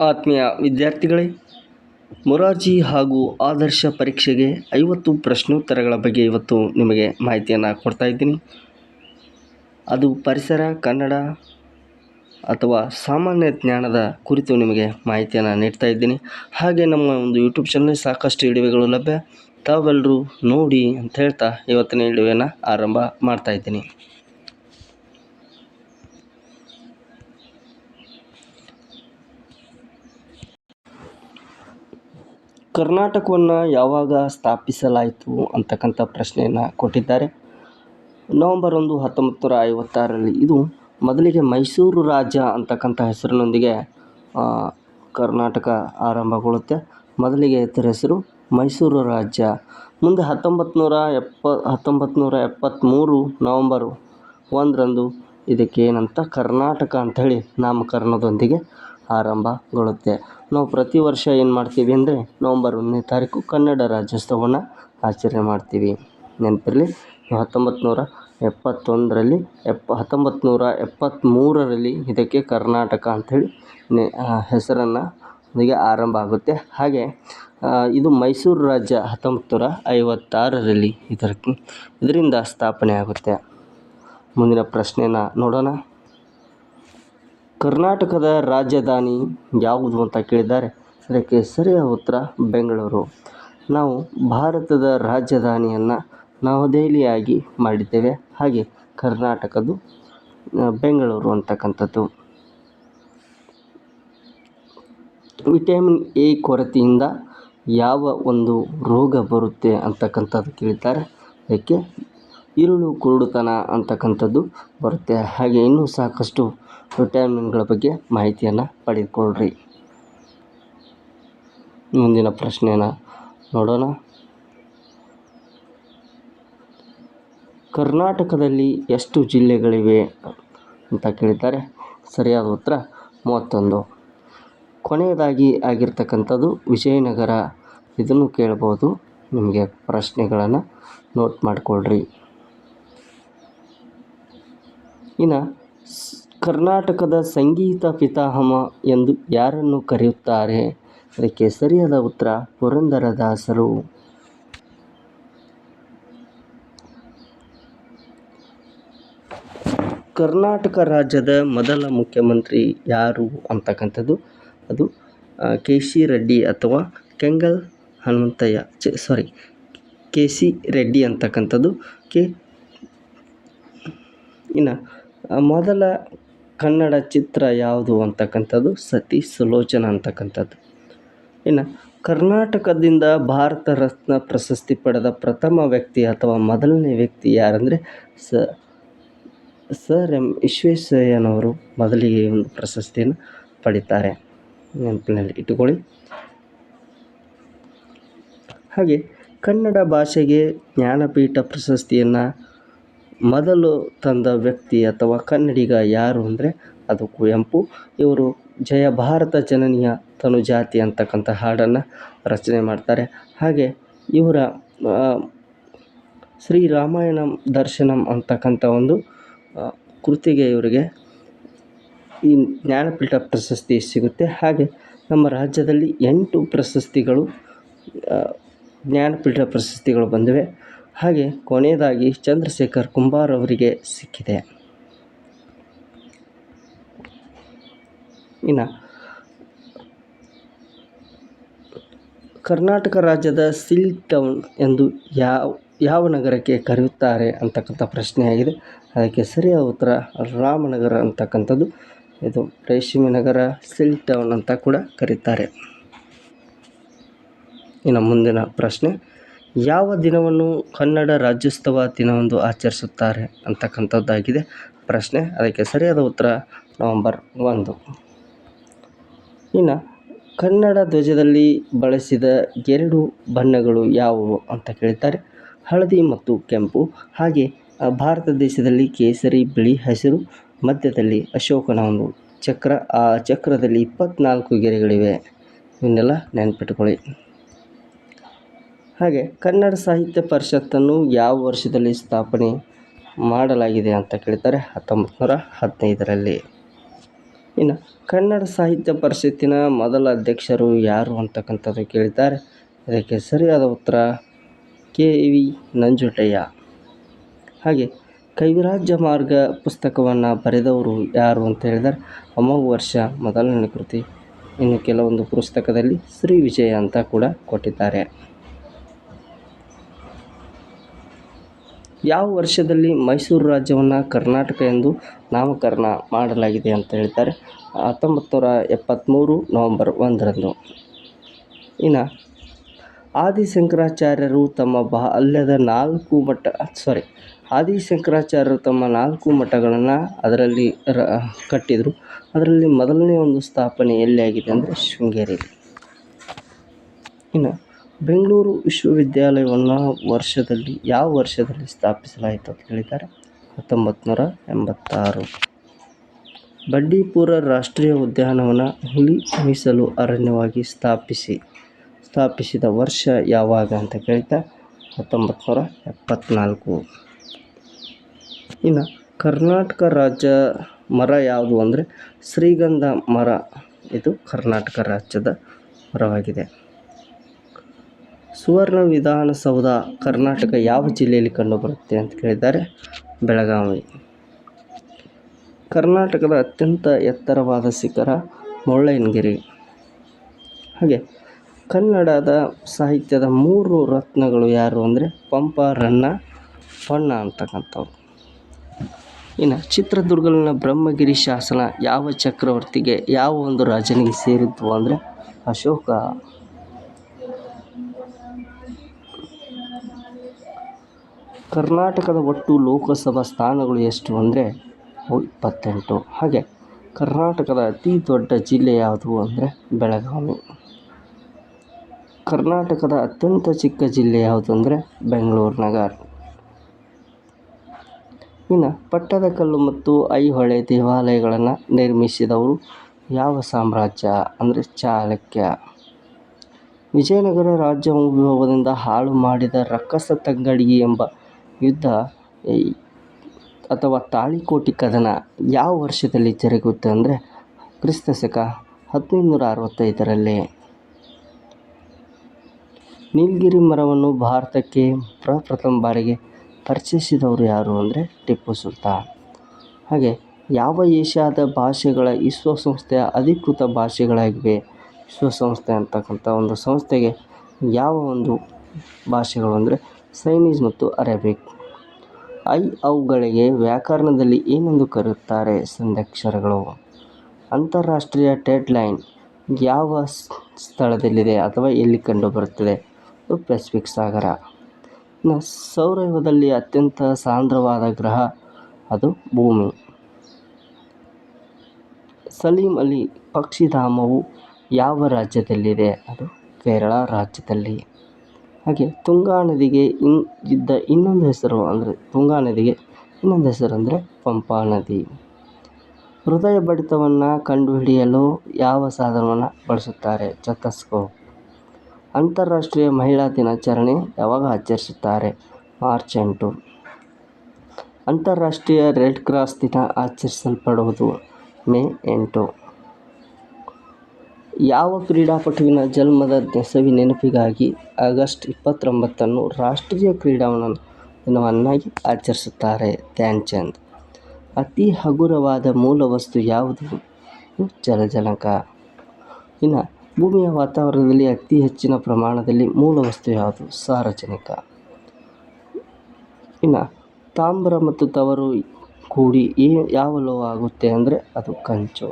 ಆತ್ಮೀಯ ವಿದ್ಯಾರ್ಥಿಗಳೇ, ಮೊರಾರ್ಜಿ ಹಾಗೂ ಆದರ್ಶ ಪರೀಕ್ಷೆಗೆ 50 ಪ್ರಶ್ನೋತ್ತರಗಳ ಬಗ್ಗೆ ಇವತ್ತು ನಿಮಗೆ ಮಾಹಿತಿಯನ್ನು ಕೊಡ್ತಾ ಇದ್ದೀನಿ. ಅದು ಪರಿಸರ, ಕನ್ನಡ ಅಥವಾ ಸಾಮಾನ್ಯ ಜ್ಞಾನದ ಕುರಿತು ನಿಮಗೆ ಮಾಹಿತಿಯನ್ನು ನೀಡ್ತಾ ಇದ್ದೀನಿ. ಹಾಗೆ ನಮ್ಮ ಒಂದು ಯೂಟ್ಯೂಬ್ ಚಾನಲ್ ಸಾಕಷ್ಟು ವಿಡಿಯೋಗಳು ಲಭ್ಯ, ತಾವೆಲ್ಲರೂ ನೋಡಿ ಅಂತ ಹೇಳ್ತಾ ಇವತ್ತಿನ ವಿಡಿಯೋನ ಆರಂಭ ಮಾಡ್ತಾ ಇದ್ದೀನಿ. ಕರ್ನಾಟಕವನ್ನು ಯಾವಾಗ ಸ್ಥಾಪಿಸಲಾಯಿತು ಅಂತಕ್ಕಂಥ ಪ್ರಶ್ನೆಯನ್ನು ಕೊಟ್ಟಿದ್ದಾರೆ. ನವೆಂಬರ್ 1, 1956ರಲ್ಲಿ ಇದು ಮೊದಲಿಗೆ ಮೈಸೂರು ರಾಜ್ಯ ಅಂತಕ್ಕಂಥ ಹೆಸರಿನೊಂದಿಗೆ ಕರ್ನಾಟಕ ಆರಂಭಗೊಳ್ಳುತ್ತೆ. ಮೊದಲಿಗೆ ಇದರ ಹೆಸರು ಮೈಸೂರು ರಾಜ್ಯ. ಮುಂದೆ 1973 ನವೆಂಬರ್ 1ರಂದು ಇದಕ್ಕೆ ಏನಂತ ಕರ್ನಾಟಕ ಅಂಥೇಳಿ ನಾಮಕರಣದೊಂದಿಗೆ ಆರಂಭಗೊಳ್ಳುತ್ತೆ. ನಾವು ಪ್ರತಿ ವರ್ಷ ಏನು ಮಾಡ್ತೀವಿ ಅಂದರೆ ನವೆಂಬರ್ 1ನೇ ತಾರೀಕು ಕನ್ನಡ ರಾಜ್ಯೋತ್ಸವವನ್ನು ಆಚರಣೆ ಮಾಡ್ತೀವಿ. ನೆನಪಿರಲಿ, 1973ರಲ್ಲಿ ಇದಕ್ಕೆ ಕರ್ನಾಟಕ ಅಂಥೇಳಿ ಹೆಸರನ್ನು ಇದಕ್ಕೆ ಆರಂಭ ಆಗುತ್ತೆ. ಹಾಗೆ ಇದು ಮೈಸೂರು ರಾಜ್ಯ 1956ರಲ್ಲಿ ಇದರಿಂದ ಸ್ಥಾಪನೆ ಆಗುತ್ತೆ. ಮುಂದಿನ ಪ್ರಶ್ನೆಯನ್ನು ನೋಡೋಣ. ಕರ್ನಾಟಕದ ರಾಜಧಾನಿ ಯಾವುದು ಅಂತ ಕೇಳಿದ್ದಾರೆ. ಅದಕ್ಕೆ ಸರಿಯಾದ ಉತ್ತರ ಬೆಂಗಳೂರು. ನಾವು ಭಾರತದ ರಾಜಧಾನಿಯನ್ನು ನವದೆಹಲಿಯಾಗಿ ಮಾಡಿದ್ದೇವೆ. ಹಾಗೆ ಕರ್ನಾಟಕದ್ದು ಬೆಂಗಳೂರು ಅಂತಕ್ಕಂಥದ್ದು. ವಿಟಮಿನ್ ಎ ಕೊರತೆಯಿಂದ ಯಾವ ಒಂದು ರೋಗ ಬರುತ್ತೆ ಅಂತಕ್ಕಂಥದ್ದು ಕೇಳಿದ್ದಾರೆ. ಅದಕ್ಕೆ ಇರುಳು ಕುರುಡುತನ ಅಂತಕ್ಕಂಥದ್ದು ಬರುತ್ತೆ. ಹಾಗೆ ಇನ್ನೂ ಸಾಕಷ್ಟು ವಿಟಮಿನ್ಗಳ ಬಗ್ಗೆ ಮಾಹಿತಿಯನ್ನು ಪಡೆದುಕೊಳ್ಳ್ರಿ. ಮುಂದಿನ ಪ್ರಶ್ನೆಯನ್ನು ನೋಡೋಣ. ಕರ್ನಾಟಕದಲ್ಲಿ ಎಷ್ಟು ಜಿಲ್ಲೆಗಳಿವೆ ಅಂತ ಕೇಳಿದ್ದಾರೆ. ಸರಿಯಾದ ಉತ್ತರ 31. ಕೊನೆಯದಾಗಿ ಆಗಿರ್ತಕ್ಕಂಥದ್ದು ವಿಜಯನಗರ. ಇದನ್ನು ಕೇಳ್ಬೋದು. ನಿಮಗೆ ಪ್ರಶ್ನೆಗಳನ್ನು ನೋಟ್ ಮಾಡಿಕೊಳ್ಳ್ರಿ. ಇನ್ನು ಕರ್ನಾಟಕದ ಸಂಗೀತ ಪಿತಾಮಹ ಎಂದು ಯಾರನ್ನು ಕರೆಯುತ್ತಾರೆ. ಅದಕ್ಕೆ ಸರಿಯಾದ ಉತ್ತರ ಪುರಂದರದಾಸರು. ಕರ್ನಾಟಕ ರಾಜ್ಯದ ಮೊದಲ ಮುಖ್ಯಮಂತ್ರಿ ಯಾರು ಅಂತಕ್ಕಂಥದ್ದು ಅದು ಕೆ.ಸಿ. ರೆಡ್ಡಿ ಅಥವಾ ಕೆಂಗಲ್ ಹನುಮಂತಯ್ಯ ಕೆ.ಸಿ. ರೆಡ್ಡಿ ಅಂತಕ್ಕಂಥದ್ದು. ಇನ್ನು ಮೊದಲ ಕನ್ನಡ ಚಿತ್ರ ಯಾವುದು ಅಂತಕ್ಕಂಥದ್ದು ಸತಿ ಸುಲೋಚನಾ ಅಂತಕ್ಕಂಥದ್ದು. ಇನ್ನು ಕರ್ನಾಟಕದಿಂದ ಭಾರತ ರತ್ನ ಪ್ರಶಸ್ತಿ ಪಡೆದ ಪ್ರಥಮ ವ್ಯಕ್ತಿ ಅಥವಾ ಮೊದಲನೇ ವ್ಯಕ್ತಿ ಯಾರಂದರೆ ಸರ್ ಎಂ ವಿಶ್ವೇಶ್ವರಯ್ಯನವರು ಮೊದಲಿಗೆ ಒಂದು ಪ್ರಶಸ್ತಿಯನ್ನು ಪಡೀತಾರೆ. ನೆನಪಿನಲ್ಲಿ ಇಟ್ಟುಕೊಳ್ಳಿ. ಹಾಗೆ ಕನ್ನಡ ಭಾಷೆಗೆ ಜ್ಞಾನಪೀಠ ಪ್ರಶಸ್ತಿಯನ್ನು ಮೊದಲು ತಂದ ವ್ಯಕ್ತಿ ಅಥವಾ ಕನ್ನಡಿಗ ಯಾರು ಅಂದರೆ ಅದು ಕುವೆಂಪು. ಇವರು ಜಯ ಭಾರತ ಜನನಿಯ ತನುಜಾತಿ ಅಂತಕ್ಕಂಥ ಹಾಡನ್ನು ರಚನೆ ಮಾಡ್ತಾರೆ. ಹಾಗೆ ಇವರ ಶ್ರೀರಾಮಾಯಣಂ ದರ್ಶನಂ ಅಂತಕ್ಕಂಥ ಒಂದು ಕೃತಿಗೆ ಇವರಿಗೆ ಈ ಜ್ಞಾನಪೀಠ ಪ್ರಶಸ್ತಿ ಸಿಗುತ್ತೆ. ಹಾಗೆ ನಮ್ಮ ರಾಜ್ಯದಲ್ಲಿ 8 ಪ್ರಶಸ್ತಿಗಳು ಜ್ಞಾನಪೀಠ ಪ್ರಶಸ್ತಿಗಳು ಬಂದಿವೆ. ಹಾಗೆ ಕೊನೆಯದಾಗಿ ಚಂದ್ರಶೇಖರ್ ಕುಂಬಾರ್ ಅವರಿಗೆ ಸಿಕ್ಕಿದೆ. ಇನ್ನು ಕರ್ನಾಟಕ ರಾಜ್ಯದ ಸಿಲ್ಕ್ ಟೌನ್ ಎಂದು ಯಾವ ನಗರಕ್ಕೆ ಕರೆಯುತ್ತಾರೆ ಅಂತಕ್ಕಂಥ ಪ್ರಶ್ನೆಯಾಗಿದೆ. ಅದಕ್ಕೆ ಸರಿಯಾದ ಉತ್ತರ ರಾಮನಗರ ಅಂತಕ್ಕಂಥದ್ದು. ಇದು ರೇಷ್ಮೆ ನಗರ, ಸಿಲ್ಕ್ ಟೌನ್ ಅಂತ ಕೂಡ ಕರೀತಾರೆ. ಇನ್ನು ಮುಂದಿನ ಪ್ರಶ್ನೆ, ಯಾವ ದಿನವನ್ನು ಕನ್ನಡ ರಾಜ್ಯೋತ್ಸವ ದಿನವೆಂದು ಆಚರಿಸುತ್ತಾರೆ ಅಂತಕ್ಕಂಥದ್ದಾಗಿದೆ ಪ್ರಶ್ನೆ. ಅದಕ್ಕೆ ಸರಿಯಾದ ಉತ್ತರ ನವೆಂಬರ್ 1. ಇನ್ನು ಕನ್ನಡ ಧ್ವಜದಲ್ಲಿ ಬಳಸಿದ 2 ಬಣ್ಣಗಳು ಯಾವುವು ಅಂತ ಕೇಳ್ತಾರೆ. ಹಳದಿ ಮತ್ತು ಕೆಂಪು. ಹಾಗೆ ಭಾರತ ದೇಶದಲ್ಲಿ ಕೇಸರಿ, ಬಿಳಿ, ಹಸಿರು, ಮಧ್ಯದಲ್ಲಿ ಅಶೋಕನ ಒಂದು ಚಕ್ರ. ಆ ಚಕ್ರದಲ್ಲಿ 24 ಗೆರೆಗಳಿವೆ. ಇವನ್ನೆಲ್ಲ ನೆನಪಿಟ್ಟುಕೊಳ್ಳಿ. ಹಾಗೆ ಕನ್ನಡ ಸಾಹಿತ್ಯ ಪರಿಷತ್ತನ್ನು ಯಾವ ವರ್ಷದಲ್ಲಿ ಸ್ಥಾಪನೆ ಮಾಡಲಾಗಿದೆ ಅಂತ ಕೇಳ್ತಾರೆ. 1915ರಲ್ಲಿ. ಇನ್ನು ಕನ್ನಡ ಸಾಹಿತ್ಯ ಪರಿಷತ್ತಿನ ಮೊದಲ ಅಧ್ಯಕ್ಷರು ಯಾರು ಅಂತಕ್ಕಂಥದ್ದು ಕೇಳಿದ್ದಾರೆ. ಇದಕ್ಕೆ ಸರಿಯಾದ ಉತ್ತರ ಕೆ.ವಿ. ನಂಜುಂಡಯ್ಯ. ಹಾಗೆ ಕವಿರಾಜ ಮಾರ್ಗ ಪುಸ್ತಕವನ್ನು ಬರೆದವರು ಯಾರು ಅಂತ ಹೇಳಿದರೆ ಅಮೋಘ ವರ್ಷ ಮೊದಲನೇ ಕೃತಿ. ಇನ್ನು ಕೆಲವೊಂದು ಪುಸ್ತಕದಲ್ಲಿ ಶ್ರೀ ವಿಜಯ ಅಂತ ಕೂಡ ಕೊಟ್ಟಿದ್ದಾರೆ. ಯಾವ ವರ್ಷದಲ್ಲಿ ಮೈಸೂರು ರಾಜ್ಯವನ್ನು ಕರ್ನಾಟಕ ಎಂದು ನಾಮಕರಣ ಮಾಡಲಾಗಿದೆ ಅಂತ ಹೇಳ್ತಾರೆ. 1973 ನವೆಂಬರ್ 1ರಂದು. ಇನ್ನು ಆದಿಶಂಕರಾಚಾರ್ಯರು ತಮ್ಮ ಆದಿಶಂಕರಾಚಾರ್ಯರು ತಮ್ಮ 4 ಮಠಗಳನ್ನು ಅದರಲ್ಲಿ ಕಟ್ಟಿದರು. ಅದರಲ್ಲಿ ಮೊದಲನೇ ಒಂದು ಸ್ಥಾಪನೆ ಎಲ್ಲಿ ಆಗಿದೆ ಅಂದರೆ ಶೃಂಗೇರಿಯಲ್ಲಿ. ಇನ್ನು ಬೆಂಗಳೂರು ವಿಶ್ವವಿದ್ಯಾಲಯವನ್ನು ಯಾವ ವರ್ಷದಲ್ಲಿ ಸ್ಥಾಪಿಸಲಾಯಿತು ಅಂತ ಹೇಳಿದ್ದಾರೆ. 1986. ಬಂಡೀಪುರ ರಾಷ್ಟ್ರೀಯ ಉದ್ಯಾನವನ ಹುಲಿ ಮೀಸಲು ಅರಣ್ಯವಾಗಿ ಸ್ಥಾಪಿಸಿದ ವರ್ಷ ಯಾವಾಗ ಅಂತ ಕೇಳಿದ್ದಾರೆ. 1974. ಇನ್ನು ಕರ್ನಾಟಕ ರಾಜ್ಯ ಮರ ಯಾವುದು ಅಂದರೆ ಶ್ರೀಗಂಧ ಮರ. ಇದು ಕರ್ನಾಟಕ ರಾಜ್ಯದ ಮರವಾಗಿದೆ. ಸುವರ್ಣ ವಿಧಾನಸೌಧ ಕರ್ನಾಟಕ ಯಾವ ಜಿಲ್ಲೆಯಲ್ಲಿ ಕಂಡುಬರುತ್ತೆ ಅಂತ ಕೇಳಿದ್ದಾರೆ. ಬೆಳಗಾವಿ. ಕರ್ನಾಟಕದ ಅತ್ಯಂತ ಎತ್ತರವಾದ ಶಿಖರ ಮುಳ್ಳಯ್ಯನಗಿರಿ. ಹಾಗೆ ಕನ್ನಡದ ಸಾಹಿತ್ಯದ 3 ರತ್ನಗಳು ಯಾರು ಅಂದರೆ ಪಂಪ, ರನ್ನ, ಹೊನ್ನ ಅಂತಕ್ಕಂಥವ್ರು. ಇನ್ನು ಚಿತ್ರದುರ್ಗದಲ್ಲಿನ ಬ್ರಹ್ಮಗಿರಿ ಶಾಸನ ಯಾವ ಚಕ್ರವರ್ತಿಗೆ, ಯಾವ ಒಂದು ರಾಜನಿಗೆ ಸೇರಿತ್ತು ಅಂದರೆ ಅಶೋಕ. ಕರ್ನಾಟಕದ ಒಟ್ಟು ಲೋಕಸಭಾ ಸ್ಥಾನಗಳು ಎಷ್ಟು ಅಂದರೆ 28. ಹಾಗೆ ಕರ್ನಾಟಕದ ಅತಿ ದೊಡ್ಡ ಜಿಲ್ಲೆ ಯಾವುದು ಅಂದರೆ ಬೆಳಗಾವಿ. ಕರ್ನಾಟಕದ ಅತ್ಯಂತ ಚಿಕ್ಕ ಜಿಲ್ಲೆ ಯಾವುದು ಅಂದರೆ ಬೆಂಗಳೂರು ನಗರ. ಇನ್ನು ಪಟ್ಟದಕಲ್ಲು ಮತ್ತು ಐಹೊಳೆ ದೇವಾಲಯಗಳನ್ನು ನಿರ್ಮಿಸಿದವರು ಯಾವ ಸಾಮ್ರಾಜ್ಯ ಅಂದರೆ ಚಾಲುಕ್ಯ. ವಿಜಯನಗರ ರಾಜ್ಯ ವೈಭವದಿಂದ ಹಾಳು ಮಾಡಿದ ರಕ್ಕಸ ತಂಗಡಗಿ ಎಂಬ ಯುದ್ಧ ಅಥವಾ ತಾಳಿಕೋಟೆ ಕದನ ಯಾವ ವರ್ಷದಲ್ಲಿ ಜರುಗುತ್ತೆ ಅಂದರೆ ಕ್ರಿಸ್ತಶಕ 1565ರಲ್ಲಿ. ನೀಲಗಿರಿ ಮರವನ್ನು ಭಾರತಕ್ಕೆ ಪ್ರಪ್ರಥಮ ಬಾರಿಗೆ ಪರಿಚಯಿಸಿದವರು ಯಾರು ಅಂದರೆ ಟಿಪ್ಪು ಸುಲ್ತಾನ್. ಹಾಗೆ ಯಾವ ಏಷ್ಯಾದ ಭಾಷೆಗಳ ವಿಶ್ವಸಂಸ್ಥೆಯ ಅಧಿಕೃತ ಭಾಷೆಗಳಾಗಿವೆ. ವಿಶ್ವಸಂಸ್ಥೆ ಅಂತಕ್ಕಂಥ ಒಂದು ಸಂಸ್ಥೆಗೆ ಯಾವ ಒಂದು ಭಾಷೆಗಳು ಅಂದರೆ ಚೈನೀಸ್ ಮತ್ತು ಅರೇಬಿಕ್. ಅವುಗಳಿಗೆ ವ್ಯಾಕರಣದಲ್ಲಿ ಏನೆಂದು ಕರೆಯುತ್ತಾರೆ? ಸಂಧ್ಯಕ್ಷರಗಳು. ಅಂತಾರಾಷ್ಟ್ರೀಯ ಟ್ರೇಡ್ ಲೈನ್ ಯಾವ ಸ್ಥಳದಲ್ಲಿದೆ ಅಥವಾ ಎಲ್ಲಿ ಕಂಡುಬರುತ್ತದೆ? ಪೆಸಿಫಿಕ್ ಸಾಗರ. ಇನ್ನು ಸೌರವ್ಯೂಹದಲ್ಲಿ ಅತ್ಯಂತ ಸಾಂದ್ರವಾದ ಗ್ರಹ ಅದು ಭೂಮಿ. ಸಲೀಂ ಅಲಿ ಪಕ್ಷಿಧಾಮವು ಯಾವ ರಾಜ್ಯದಲ್ಲಿದೆ? ಅದು ಕೇರಳ ರಾಜ್ಯದಲ್ಲಿ. ಹಾಗೆ ತುಂಗಾ ನದಿಗೆ ಇನ್ನೊಂದು ಹೆಸರು ಅಂದರೆ ಪಂಪಾ ನದಿ. ಹೃದಯ ಬಡಿತವನ್ನು ಕಂಡುಹಿಡಿಯಲು ಯಾವ ಸಾಧನವನ್ನು ಬಳಸುತ್ತಾರೆ? ಸ್ಟೆಥೋಸ್ಕೋಪ್. ಅಂತಾರಾಷ್ಟ್ರೀಯ ಮಹಿಳಾ ದಿನಾಚರಣೆ ಯಾವಾಗ ಆಚರಿಸುತ್ತಾರೆ? ಮಾರ್ಚ್ 8. ಅಂತಾರಾಷ್ಟ್ರೀಯ ರೆಡ್ ಕ್ರಾಸ್ ದಿನ ಆಚರಿಸಲ್ಪಡುವುದು ಮೇ 8. ಯಾವ ಕ್ರೀಡಾಪಟುವಿನ ಜನ್ಮದ ನೆನಪಿಗಾಗಿ ಆಗಸ್ಟ್ 29ನ್ನು ರಾಷ್ಟ್ರೀಯ ಕ್ರೀಡಾ ದಿನವನ್ನಾಗಿ ಆಚರಿಸುತ್ತಾರೆ? ಧ್ಯಾನ್ ಚಂದ್. ಅತಿ ಹಗುರವಾದ ಮೂಲ ವಸ್ತು ಯಾವುದು? ಜಲಜನಕ. ಇನ್ನು ಭೂಮಿಯ ವಾತಾವರಣದಲ್ಲಿ ಅತಿ ಹೆಚ್ಚಿನ ಪ್ರಮಾಣದಲ್ಲಿ ಮೂಲ ವಸ್ತು ಯಾವುದು? ಸಾರಜನಕ. ಇನ್ನು ತಾಮ್ರ ಮತ್ತು ತವರು ಕೂಡಿ ಯಾವ ಲೋಹ ಆಗುತ್ತೆ ಅಂದರೆ ಅದು ಕಂಚು.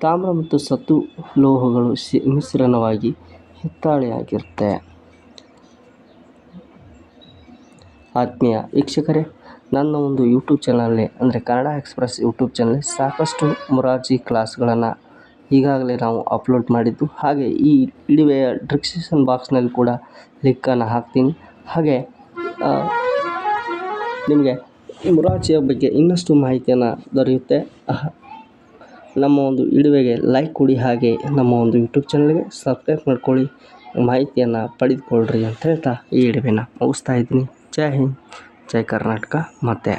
ತಾಮ್ರ ಮತ್ತು ಸತು ಲೋಹಗಳು ಮಿಶ್ರಣವಾಗಿ ಹಿತ್ತಾಳೆಯಾಗಿರುತ್ತೆ. ಆತ್ಮೀಯ ವೀಕ್ಷಕರೇ, ನನ್ನ ಒಂದು ಯೂಟ್ಯೂಬ್ ಚಾನಲ್ನಲ್ಲಿ ಅಂದರೆ ಕನ್ನಡ ಎಕ್ಸ್ಪ್ರೆಸ್ ಯೂಟ್ಯೂಬ್ ಚಾನಲ್ ಸಾಕಷ್ಟು ಮೊರಾರ್ಜಿ ಕ್ಲಾಸ್ಗಳನ್ನು ಈಗಾಗಲೇ ನಾವು ಅಪ್ಲೋಡ್ ಮಾಡಿದ್ದು. ಹಾಗೆ ಈ ವಿಡಿಯೋಯ ಡಿಸ್ಕ್ರಿಪ್ಷನ್ ಬಾಕ್ಸ್ನಲ್ಲಿ ಕೂಡ ಲಿಂಕನ್ನು ಹಾಕ್ತೀನಿ. ಹಾಗೆ ನಿಮಗೆ ಮೊರಾರ್ಜಿಯ ಬಗ್ಗೆ ಇನ್ನಷ್ಟು ಮಾಹಿತಿಯನ್ನು ದೊರೆಯುತ್ತೆ. ನಮ್ಮ ಒಂದು ವಿಡಿಯೋಗೆ ಲೈಕ್ ಕೊಡಿ, ಹಾಗೆ ನಮ್ಮ ಒಂದು ಯೂಟ್ಯೂಬ್ ಚಾನಲ್ಗೆ ಸಬ್ಸ್ಕ್ರೈಬ್ ಮಾಡ್ಕೊಳ್ಳಿ, ಮಾಹಿತಿಯನ್ನು ಪಡೆದುಕೊಳ್ಳ್ರಿ ಅಂತ ಹೇಳ್ತಾ ಈ ವಿಡಿಯೋನ ಮುಗಿಸ್ತಾ ಇದ್ದೀನಿ. ಜೈ ಹಿಂದ್, ಜೈ ಕರ್ನಾಟಕ. ಮತ್ತೆ